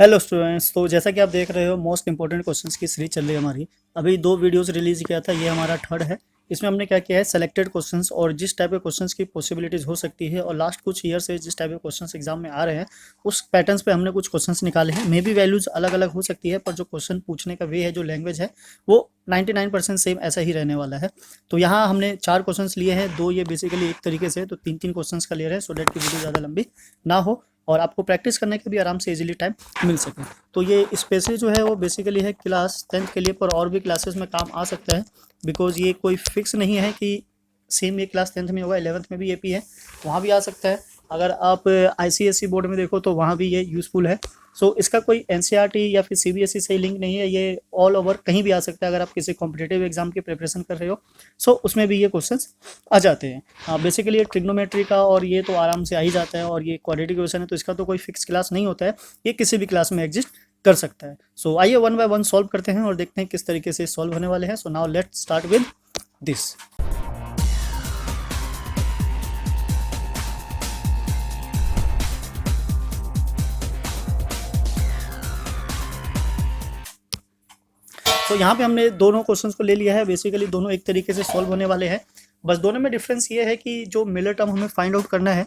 Hello students. तो जैसा कि आप देख रहे हो मोस्ट इंपॉर्टेंट क्वेश्चंस की सीरीज चल रही है हमारी। अभी 2 वीडियोस रिलीज किया था, ये हमारा थर्ड है। इसमें हमने क्या किया है, सेलेक्टेड क्वेश्चंस और जिस टाइप के क्वेश्चंस की पॉसिबिलिटीज़ हो सकती है और लास्ट कुछ ईयर से जिस टाइप के क्वेश्चंस एग्जाम में आ रहे हैं उस पैटर्न्स पे हमने कुछ क्वेश्चंस निकाले हैं। मे बी वैल्यूज़ अलग अलग हो सकती है, पर जो क्वेश्चन पूछने का वे है, जो लैंग्वेज है, वो 99% सेम ऐसा ही रहने वाला है। तो यहाँ हमने 4 क्वेश्चंस लिए हैं, 2 ये बेसिकली एक तरीके से, तो 3-3 क्वेश्चंस का ले रहे हैं सो डेट की वीडियो ज़्यादा लंबी ना हो और आपको प्रैक्टिस करने का भी आराम से इजीली टाइम मिल सके। तो ये स्पेशली जो है वो बेसिकली है क्लास 10th के लिए, पर और भी क्लासेस में काम आ सकता है। बिकॉज ये कोई फिक्स नहीं है कि सेम ये क्लास 10th में होगा, 11th में भी एपी है, वहाँ भी आ सकता है। अगर आप आईसीएसई बोर्ड में देखो तो वहाँ भी ये यूज़फुल है। सो इसका कोई एनसीईआरटी या फिर सीबीएसई से लिंक नहीं है, ये ऑल ओवर कहीं भी आ सकता है। अगर आप किसी कॉम्पिटेटिव एग्जाम की प्रिपरेशन कर रहे हो सो उसमें भी ये क्वेश्चंस आ जाते हैं। बेसिकली ये ट्रिग्नोमेट्री का और ये तो आराम से आ ही जाता है, और ये क्वाड्रेटिक इक्वेशन है तो इसका तो कोई फिक्स क्लास नहीं होता है, ये किसी भी क्लास में एग्जिस्ट कर सकता है। सो आइए वन बाय वन सॉल्व करते हैं और देखते हैं किस तरीके से सॉल्व होने वाले हैं। So now let's start with this. तो यहाँ पे हमने दोनों क्वेश्चंस को ले लिया है। बेसिकली दोनों एक तरीके से सॉल्व होने वाले हैं, बस दोनों में डिफरेंस ये है कि जो मिलर टर्म हमें फाइंड आउट करना है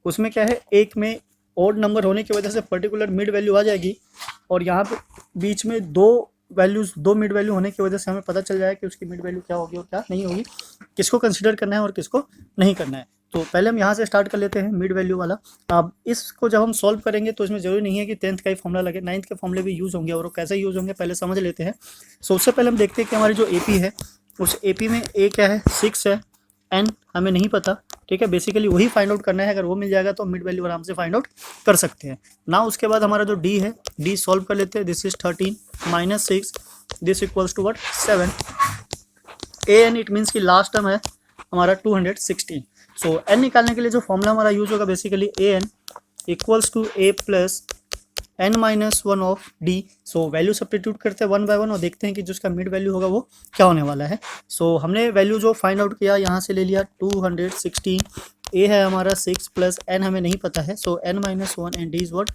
उसमें क्या है, एक में ओड नंबर होने की वजह से पर्टिकुलर मिड वैल्यू आ जाएगी, और यहाँ पे बीच में दो मिड वैल्यू होने की वजह से हमें पता चल जाएगा कि उसकी मिड वैल्यू क्या होगी और क्या नहीं होगी, किसको कंसिडर करना है और किसको नहीं करना है। तो पहले हम यहाँ से स्टार्ट कर लेते हैं मिड वैल्यू वाला। अब इसको जब हम सॉल्व करेंगे तो इसमें ज़रूरी नहीं है कि 10th का ही फॉर्मूला लगे, 9th के फॉर्मूले भी यूज़ होंगे, और वो कैसे यूज़ होंगे पहले समझ लेते हैं। सो उससे पहले हम देखते हैं कि हमारी जो एपी है उस एपी में ए क्या है, 6 है, एन हमें नहीं पता, ठीक है। बेसिकली वही फाइंड आउट करना है, अगर वो मिल जाएगा तो मिड वैल्यू आराम से फाइंड आउट कर सकते हैं ना। उसके बाद हमारा जो डी है, डी सॉल्व कर लेते हैं। This is 13 minus 6, this equals to what, 7। A n it means कि लास्ट टर्म है हमारा 216। सो एन निकालने के लिए जो फॉर्मूला हमारा यूज होगा, basically a n equals to a plus N minus 1 of D. So value substitute करते हैं 1 बाय 1 और देखते हैं कि जिसका मिड वैल्यू होगा वो क्या होने वाला है। सो हमने वैल्यू जो फाइंड आउट किया यहाँ से ले लिया 216, ए है हमारा 6 प्लस एन हमें नहीं पता है, so N minus 1 and D is what,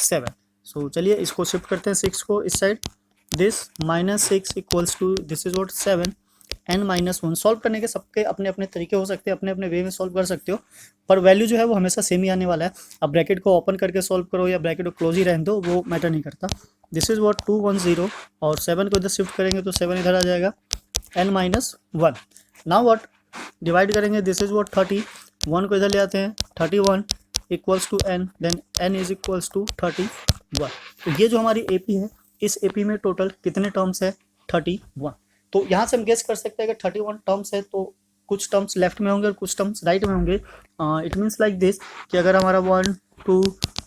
7। So चलिए इसको शिफ्ट करते हैं 6 को इस side. This minus 6 equals to this is what, 7 N minus 1। Solve करने के सबके अपने अपने तरीके हो सकते हैं, अपने अपने वे में सॉल्व कर सकते हो, पर वैल्यू जो है वो हमेशा सेम ही आने वाला है। अब ब्रैकेट को ओपन करके सॉल्व करो या ब्रैकेट को क्लोज ही रहने दो, वो मैटर नहीं करता। दिस इज व्हाट 210, और 7 को इधर शिफ्ट करेंगे तो 7 इधर आ जाएगा, n minus 1। Now what, divide करेंगे, दिस इज व्हाट 30, 1 को इधर ले आते हैं, 31 equals to n, then n is equals to 31। तो ये जो हमारी एपी है, इस एपी में टोटल कितने टर्म्स है, 31। तो यहाँ से हम गेस कर सकते हैं कि 31 टर्म्स है तो कुछ टर्म्स लेफ्ट में होंगे और कुछ टर्म्स राइट में होंगे। इट मीन्स लाइक दिस कि अगर हमारा 1 2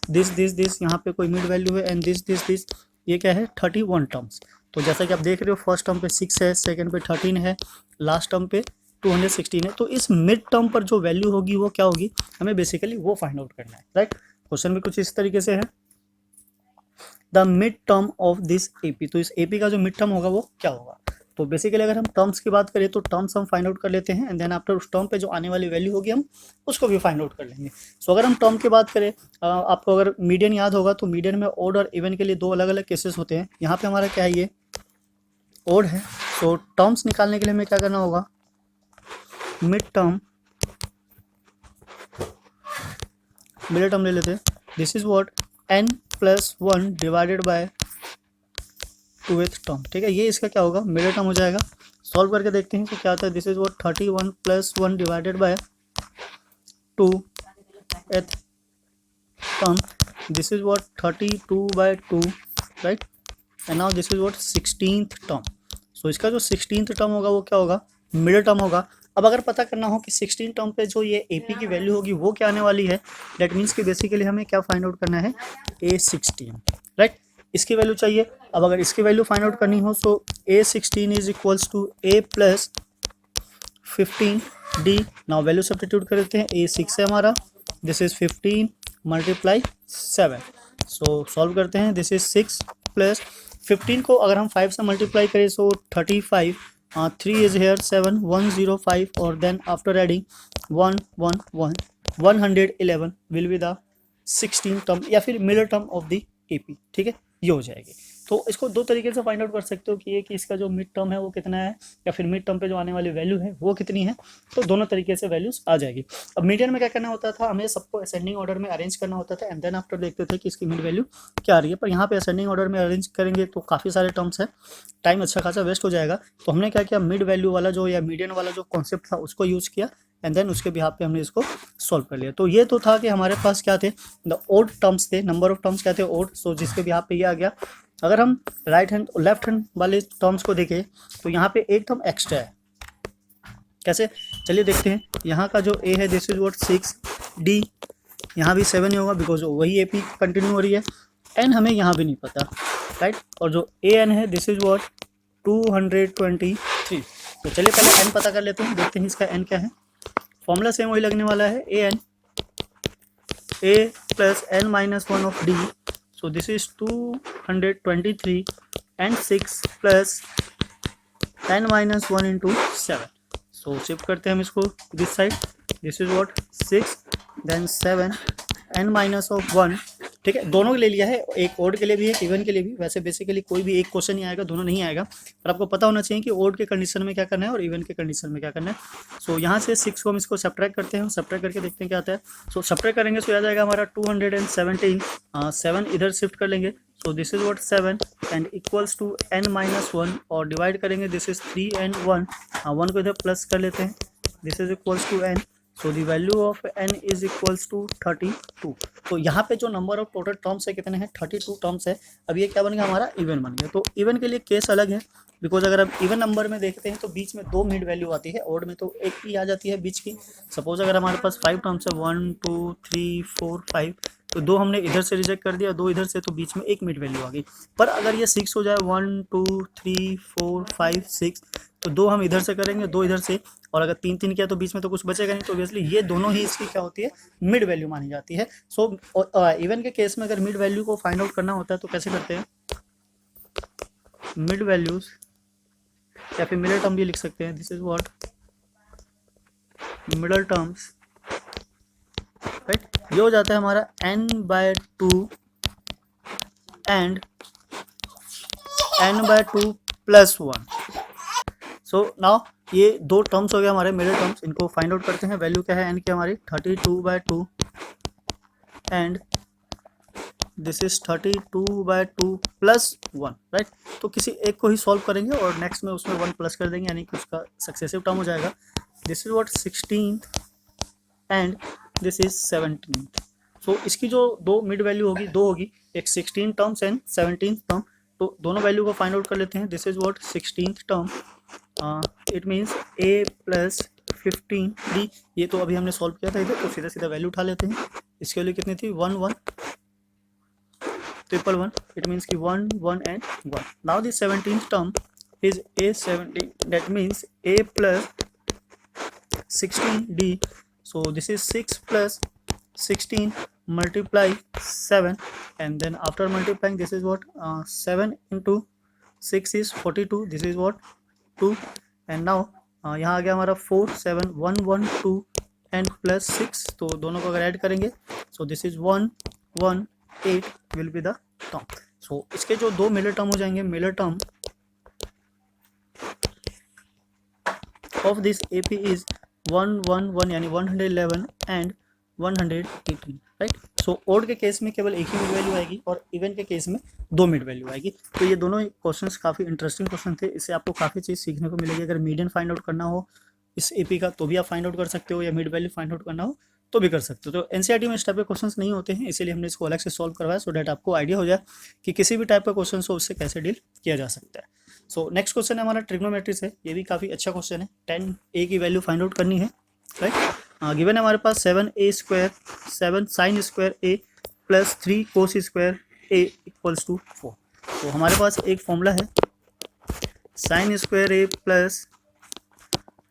दिस यहाँ पे कोई मिड वैल्यू है एंड दिस, ये क्या है, 31 टर्म्स। तो जैसा कि आप देख रहे हो, फर्स्ट टर्म पे 6 है, सेकंड पे 13 है, लास्ट टर्म पे 216 है। तो इस मिड टर्म पर जो वैल्यू होगी वो क्या होगी, हमें बेसिकली वो फाइंड आउट करना है, राइट। क्वेश्चन भी कुछ इस तरीके से है, the mid term of this AP. तो इस एपी का जो मिड टर्म होगा वो क्या होगा। तो बेसिकली अगर हम टर्म्स की बात करें तो टर्म्स हम फाइंड आउट कर लेते हैं, एंड देन आफ्टर उस टर्म पे जो आने वाली वैल्यू होगी हम उसको भी फाइंड आउट कर लेंगे। सो अगर हम टर्म की बात करें, आपको अगर मीडियन याद होगा तो मीडियन में ओड और इवन के लिए 2 अलग अलग केसेस होते हैं। यहाँ पे हमारा क्या है, ये ओड है। सो टर्म्स निकालने के लिए हमें क्या करना होगा, मिड टर्म ले लेते हैं। This is what an plus 1 divided by 2th term, ठीक है। ये इसका क्या होगा, मिडिल टर्म हो जाएगा। सॉल्व करके देखते हैं तो क्या आता है, this is what 31 plus 1 divided by 2th term, this is what 32/2, right. And now this is what 16th term. So इसका जो 16th टर्म होगा वो क्या होगा, मिडिल टर्म होगा। अब अगर पता करना हो कि 16 टर्म पे जो ये एपी की वैल्यू होगी वो क्या आने वाली है, दैट मीन्स कि बेसिकली हमें क्या फाइंड आउट करना है, A16, राइट। इसकी वैल्यू चाहिए। अब अगर इसकी वैल्यू फाइंड आउट करनी हो तो A16 is equals to A plus 15D। Now value substitute कर देते हैं, A6 है हमारा, this is 15 multiply 7। So solve करते हैं, दिस इज 6 प्लस 15 को अगर हम 5 से मल्टीप्लाई करें सो 35, 3 इज हेयर 7, 105, और then after adding 1 1 1 111 will be the 16 term या फिर middle term of the AP, ठीक है। ये हो जाएगी। तो इसको दो तरीके से फाइंड आउट कर सकते हो कि ये कि इसका जो मिड टर्म है वो कितना है, या फिर मिड टर्म पे जो आने वाली वैल्यू है वो कितनी है। तो दोनों तरीके से वैल्यूज आ जाएगी। अब मीडियन में क्या करना होता था, हमें सबको असेंडिंग ऑर्डर में अरेंज करना होता था, एंड देन आफ्टर देखते थे कि इसकी मिड वैल्यू क्या आ रही है। पर यहाँ पे असेंडिंग ऑर्डर में अरेंज करेंगे तो काफ़ी सारे टर्म्स है, टाइम अच्छा खासा वेस्ट हो जाएगा। तो हमने क्या किया, मिड वैल्यू वाला जो या मीडियन वाला जो कॉन्सेप्ट था उसको यूज़ किया, एंड देन उसके बिहाफ पे हमने इसको सॉल्व कर लिया। तो ये तो था कि हमारे पास क्या थे, द ओड टर्म्स थे, नंबर ऑफ टर्म्स क्या थे, ओड। सो जिसके बिहाफ पे ये आ गया। अगर हम राइट हैंड लेफ्ट हैंड वाले टर्म्स को देखें तो यहाँ पे एक टर्म एक्स्ट्रा है। कैसे, चलिए देखते हैं। यहाँ का जो ए है दिस इज व्हाट 6 डी, यहाँ भी 7 ही होगा बिकॉज वही ए पी कंटिन्यू हो रही है। एन हमें यहाँ भी नहीं पता, राइट। और जो ए एन है दिस इज व्हाट 223। तो चलिए पहले एन पता कर लेते हैं, देखते हैं इसका एन क्या है। फॉर्मूला सेम वही लगने वाला है, A N A plus N minus 1 of D. So this is 223 and 6 plus n minus 1 into 7। So shift करते हैं हम इसको this side, this is what 6 then 7 n minus of 1। ठीक है, दोनों के ले लिया है, एक ओड के लिए भी है, इवन के लिए भी। वैसे बेसिकली कोई भी एक क्वेश्चन नहीं आएगा, दोनों नहीं आएगा, पर आपको पता होना चाहिए कि ओड के कंडीशन में क्या करना है और इवन के कंडीशन में क्या करना है। सो यहाँ से 6 को हम इसको सब्ट्रैक्ट करते हैं, सब्ट्रैक्ट करके देखते हैं क्या आता है। सो सब्ट्रैक्ट करेंगे तो आ जाएगा हमारा 217। 7 इधर शिफ्ट कर लेंगे, so this is what 7 and equals to n minus 1, और डिवाइड करेंगे दिस इज 3 and 1। 1 को इधर प्लस कर लेते हैं, this is equals to n। So the value of n is equals to 32। तो यहाँ पे जो नंबर ऑफ टोटल टर्म्स है कितने हैं, 32 टर्म्स है। अब ये क्या बन गया, हमारा इवन बन गया। तो इवन के लिए केस अलग है, बिकॉज अगर आप इवन नंबर में देखते हैं तो बीच में दो मिड वैल्यू आती है, ओड में तो एक ही आ जाती है बीच की। सपोज अगर हमारे पास 5 टर्म्स है 1 2 3 4 5, तो दो हमने इधर से रिजेक्ट कर दिया, दो इधर से, तो बीच में एक मिड वैल्यू आ गई। पर अगर ये 6 हो जाए 1 2 3 4 5 6, तो दो हम इधर से करेंगे, दो इधर से, और अगर 3 3 किया तो बीच में तो कुछ बचेगा नहीं। तो ऑब्वियसली ये दोनों ही इसकी क्या होती है, मिड वैल्यू मानी जाती है। सो इवन के केस में अगर मिड वैल्यू को फाइंड आउट करना होता है तो कैसे करते हैं, मिड वैल्यूज या फिर मिडल टर्म भी लिख सकते हैं। This is what middle terms, right. ये हो जाता है हमारा n/2 and n/2 plus 1। So now ये दो टर्म्स हो गए हमारे मिडल टर्म्स, इनको फाइंड आउट करते हैं। वैल्यू क्या है n की हमारी 32/2 and this is 32/2 plus 1, right. तो किसी एक को ही सॉल्व करेंगे और नेक्स्ट में उसमें 1 प्लस कर देंगे, यानी कि उसका सक्सेसिव टर्म हो जाएगा। This is what 16 and this is 17। सो इसकी जो दो मिड वैल्यू होगी, दो होगी, एक 16 टर्म्स एंड 17 टर्म। तो दोनों वैल्यू को फाइंड आउट कर लेते हैं। This is what 16th term, it means a plus 15d। ये तो अभी हमने सॉल्व किया था इधर, तो सीधा सीधा वैल्यू उठा लेते हैं। इसके लिए कितनी थी 1 1 1 1, इट मीन्स कि 1 1 and 1। Now the 17th term is a17, that means a plus 16d। so this is 6 plus 16 multiply 7, and then after multiplying this is what 7 into 6 is 42, this is what 2, and now यहाँ आ गया हमारा 4 7 1 1 2 and plus 6, तो दोनों को अगर add करेंगे so this is 1 1 8 will be the term. So इसके जो दो मिलर टर्म हो जाएंगे, middle term of this AP is 111 यानी 111 एंड 118, राइट। सो ओड के केस में केवल एक ही मिड वैल्यू आएगी और इवन के केस में दो मिड वैल्यू आएगी। तो ये दोनों क्वेश्चंस काफ़ी इंटरेस्टिंग क्वेश्चन थे, इससे आपको काफ़ी चीज़ सीखने को मिलेगी। अगर मीडियन फाइंड आउट करना हो इस AP का तो भी आप फाइंड आउट कर सकते हो, या मिड वैल्यू फाइंड आउट करना हो तो भी कर सकते हो। तो NCERT में इस टाइप के क्वेश्चंस नहीं होते हैं, इसीलिए हमने इसको अलग से सॉल्व करवाया, सो डैट आपको आइडिया हो जाए कि किसी भी टाइप का क्वेश्चन हो उससे कैसे डील किया जा सकता है। सो नेक्स्ट क्वेश्चन है हमारा ट्रिग्नोमेट्री से, ये भी काफ़ी अच्छा क्वेश्चन है। 10a की वैल्यू फाइंड आउट करनी है, राइट। गिवन है हमारे पास 7a² 7 sin square a plus 3 cos square a equals to 4। तो हमारे पास एक फॉर्मूला है sin square a plus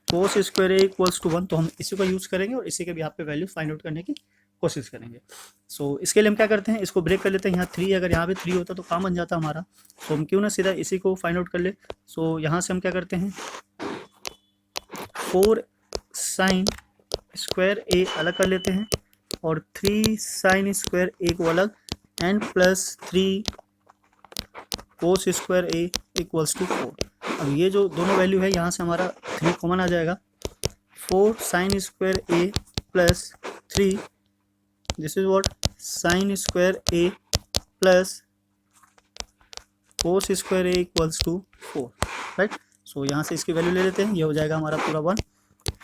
cos square a equals to 1, तो हम इसी का यूज़ करेंगे और इसी के भी यहाँ पे वैल्यू फाइंड आउट करने की कोशिश करेंगे। सो इसके लिए हम क्या करते हैं, इसको ब्रेक कर लेते हैं। यहाँ 3, अगर यहाँ पे 3 होता तो काम बन जाता हमारा, सो हम क्यों ना सीधा इसी को फाइंड आउट कर ले। सो यहाँ से हम क्या करते हैं 4 sin स्क्वायर a अलग कर लेते हैं और 3 sin स्क्वायर a को अलग, and plus 3 cos square A equals to 4। अब ये जो दोनों वैल्यू है यहाँ से हमारा 3 कॉमन आ जाएगा। 4 sine square A plus 3, this is what sine square A plus cos square A equals to 4, right. So यहाँ से इसकी वैल्यू ले लेते हैं, ये हो जाएगा हमारा पूरा 1।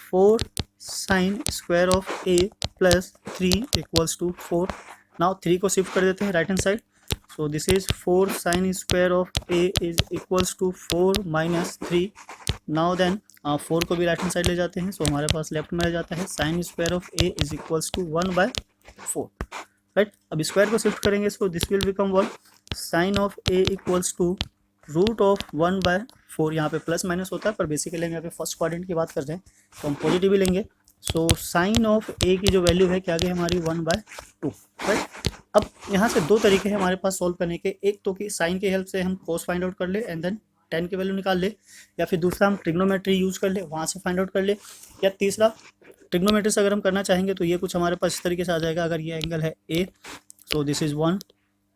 4 sine square of a plus 3 equals to 4। Now 3 को शिफ्ट कर देते हैं right hand side. So this is 4 sine square of a is equals to 4 minus 3। Now then 4 को भी राइट हैंड साइड ले जाते हैं। सो हमारे पास लेफ्ट में रह जाता है sine square of a is equals to 1/4, right. अब स्क्वायर को शिफ्ट करेंगे, so this will become what sine of a equals to root of 1/4। यहाँ पे प्लस माइनस होता है, पर बेसिकली हम यहाँ पे फर्स्ट क्वाड्रेंट की बात कर रहे हैं तो हम पॉजिटिव ही लेंगे। सो साइन ऑफ ए की जो वैल्यू है क्या गई हमारी 1/2, राइट। अब यहाँ से दो तरीके हैं हमारे पास सॉल्व करने के। एक तो कि साइन की हेल्प से हम कोस फाइंड आउट कर ले एंड देन tan की वैल्यू निकाल ले, या फिर दूसरा हम ट्रिग्नोमेट्री यूज़ कर ले, वहाँ से फाइंड आउट कर ले, या तीसरा ट्रिग्नोमेट्री से अगर हम करना चाहेंगे तो ये कुछ हमारे पास इस तरीके से आ जाएगा। अगर ये एंगल है A, so this is 1,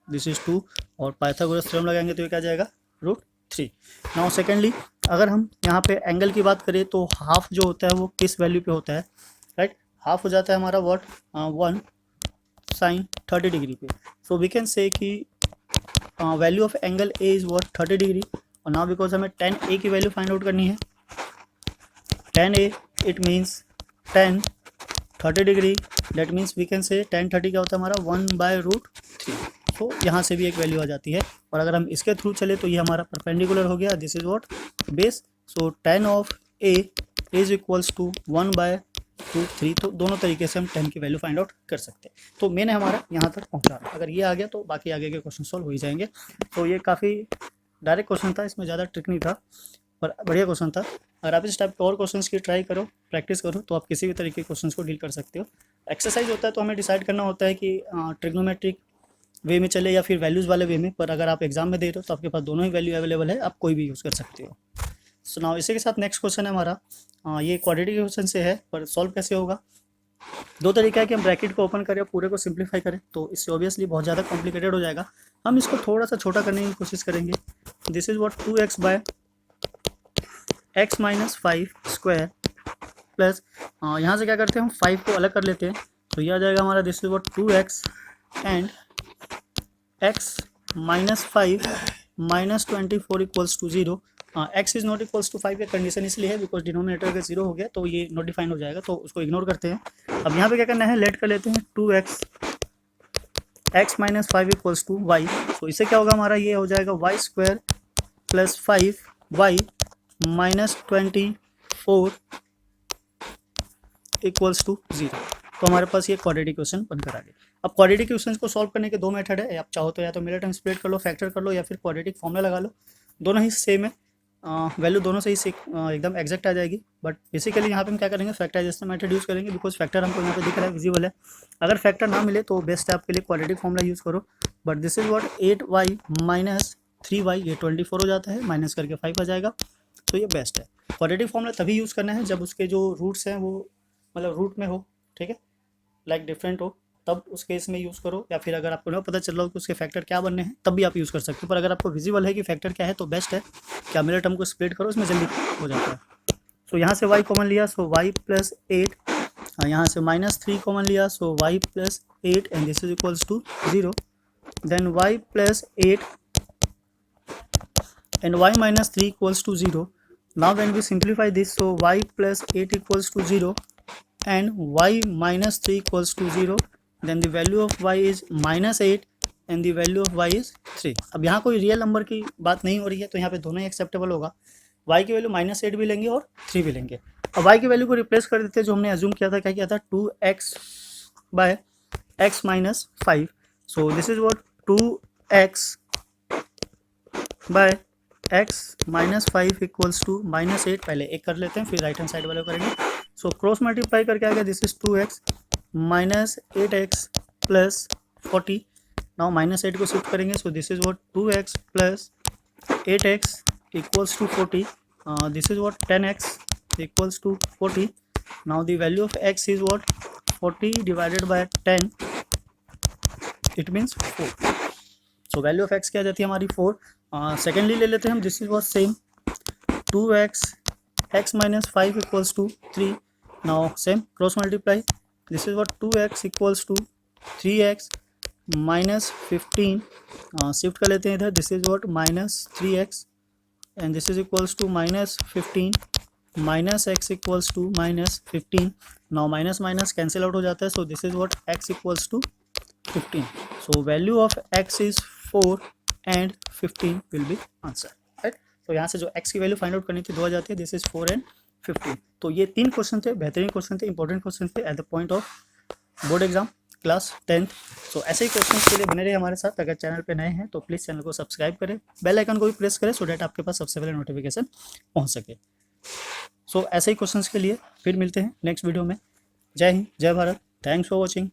this is 2, और पाइथागोरस थ्योरम लगाएंगे तो ये क्या जाएगा √3। नाउ सेकेंडली अगर हम यहाँ पे एंगल की बात करें तो हाफ जो होता है वो किस वैल्यू पे होता है, राइट। हाफ हो जाता है हमारा व्हाट 1 साइन 30 डिग्री पे। सो वी कैन से कि value of angle a is what 30 degree. और नाउ बिकॉज हमें tan ए की वैल्यू फाइंड आउट करनी है, tan a it means tan 30 degree, that means we can say tan 30 क्या होता है हमारा 1/√3। तो यहाँ से भी एक वैल्यू आ जाती है। और अगर हम इसके थ्रू चले तो ये हमारा परपेंडिकुलर हो गया, this is what base. So tan of a is equals to 1/√3। तो दोनों तरीके से हम tan की वैल्यू फाइंड आउट कर सकते हैं। तो मैंने हमारा यहाँ तक पहुँचा, अगर ये आ गया तो बाकी आगे के क्वेश्चन सॉल्व हो ही जाएंगे। तो ये काफ़ी डायरेक्ट क्वेश्चन था, इसमें ज़्यादा ट्रिक नहीं था, पर बढ़िया क्वेश्चन था। अगर आप इस टाइप के और क्वेश्चंस की ट्राई करो, प्रैक्टिस करो, तो आप किसी भी तरीके के क्वेश्चंस को डील कर सकते हो। एक्सरसाइज होता है तो हमें डिसाइड करना होता है कि ट्रिग्नोमेट्रिक वे में चले या फिर वैल्यूज़ वाले वे में, पर अगर आप एग्जाम में दे रहे हो तो आपके पास दोनों ही वैल्यू अवेलेबल है, आप कोई भी यूज़ कर सकते हो। सो नाउ इसी के साथ नेक्स्ट क्वेश्चन है हमारा, ये क्वाड्रेटिक क्वेश्चन से है, पर सॉल्व कैसे होगा। दो तरीका है कि हम ब्रैकेट को ओपन करें और पूरे को सिंप्लीफाई करें, तो इससे ऑब्वियसली बहुत ज़्यादा कॉम्प्लिकेटेड हो जाएगा। हम इसको थोड़ा सा छोटा करने की कोशिश करेंगे। This is what 2x/x - 5 square plus यहाँ से क्या करते हैं हम 5 को अलग कर लेते हैं, तो ये आ जाएगा हमारा this is what 2x and x - 5 - 24 equals to 0। x is not equals to 5 का कंडीशन इसलिए है बिकॉज डिनोमिनेटर का 0 हो गया, तो ये नॉट डिफाइंड हो जाएगा, तो उसको इग्नोर करते हैं। अब यहाँ पे क्या करना है, लेट कर लेते हैं 2x x - 5 equals to y। तो इससे क्या होगा हमारा, ये हो जाएगा y square plus 5y - 24 equals to 0। तो हमारे पास ये क्वाड्रेटिक क्वेश्चन बनकर आ गया। अब क्वाड्रेटिक क्वेश्चन को सॉल्व करने के दो मेथड है, आप चाहो तो या तो मिलर टर्म स्प्लिट कर लो, फैक्टर कर लो, या फिर क्वाड्रेटिक फॉर्मूला लगा लो। दोनों ही सेम है, वैल्यू दोनों से ही एकदम एग्जैक्ट आ जाएगी। बट बेसिकली यहाँ पे हम क्या करेंगे, फैक्टराइजेशन मेथड यूज़ करेंगे, बिकॉज फैक्टर हमको यहाँ पे दिख रहा है, विजिबल है। अगर फैक्टर ना मिले तो बेस्ट है आपके लिए क्वाड्रेटिक फॉर्मूला यूज़ करो। But this is what 8y - 3y, ये 24 हो जाता है, माइनस करके 5 आ जाएगा, तो ये बेस्ट है। क्वाड्रेटिक फॉर्मूला तभी यूज़ करना है जब उसके जो रूट्स हैं वो मतलब रूट में हो, ठीक है, लाइक डिफरेंट हो, तब उस केस में यूज़ करो। या फिर अगर आपको ना पता चल रहा हो कि उसके फैक्टर क्या बनने हैं तब भी आप यूज़ कर सकते हो। पर अगर आपको विजिबल है कि फैक्टर क्या है तो बेस्ट है कि आप मिलर टर्म को स्प्लिट करो, इसमें जल्दी हो जाता है। सो यहाँ से y कॉमन लिया, सो y + 8, यहाँ से -3 कॉमन लिया, so y + 8 and this is equals to 0। Then y + 8 and y - 3 equals to 0। Now when we simplify this, so y + 8 equals to 0 and y - 3 equals to 0, then the value of y is -8 and the value of y is 3। अब यहाँ कोई real number की बात नहीं हो रही है, तो यहाँ पे दोनों ही एक्सेप्टेबल होगा। y की वैल्यू -8 भी लेंगे और 3 भी लेंगे। अब y की वैल्यू को रिप्लेस कर देते हैं, जो हमने एज्यूम किया था, क्या किया था 2x/x - 5। So this is what 2x/x - 5 equals to -8। पहले एक कर लेते हैं, फिर राइट हैंड साइड वाले को करेंगे। सो क्रॉस मल्टीप्लाई करके आ गया, this is 2x - 8x + 40। Now -8 को शिफ्ट करेंगे, so this is what 2x + 8x equals to 40। This is what 10x equals to 40। Now the value of x is what 40 / 10, it means 4। So value of x क्या आ जाती है हमारी 4। Secondly ले लेते हैं हम, this is was same 2x x minus 5 equals to 3. Now same cross multiply, this is what 2x equals to 3x minus 15, shift कर लेते हैं इधर, this is what minus 3x and this is equals to minus 15 minus x equals to minus 15. Now minus minus cancel out हो जाता है, so this is what x equals to 15. So value of x is 4 and 15 will be answer, right? तो यहाँ से जो x की value find out करने की 2 आ जाती है, दिस इज 4 and 15. तो ये 3 क्वेश्चन थे, बेहतरीन क्वेश्चन थे, इंपॉर्टेंट क्वेश्चन थे at the point of board exam class 10th. सो ऐसे ही क्वेश्चन के लिए बने रहे हमारे साथ. अगर चैनल पे नए हैं तो प्लीज़ चैनल को सब्सक्राइब करें, बेल आइकन को भी प्रेस करें सो डैट आपके पास सबसे पहले नोटिफिकेशन पहुँच सके. सो ऐसे ही क्वेश्चन के लिए फिर मिलते हैं नेक्स्ट वीडियो में. जय हिंद, जय भारत, थैंक्स फॉर वॉचिंग.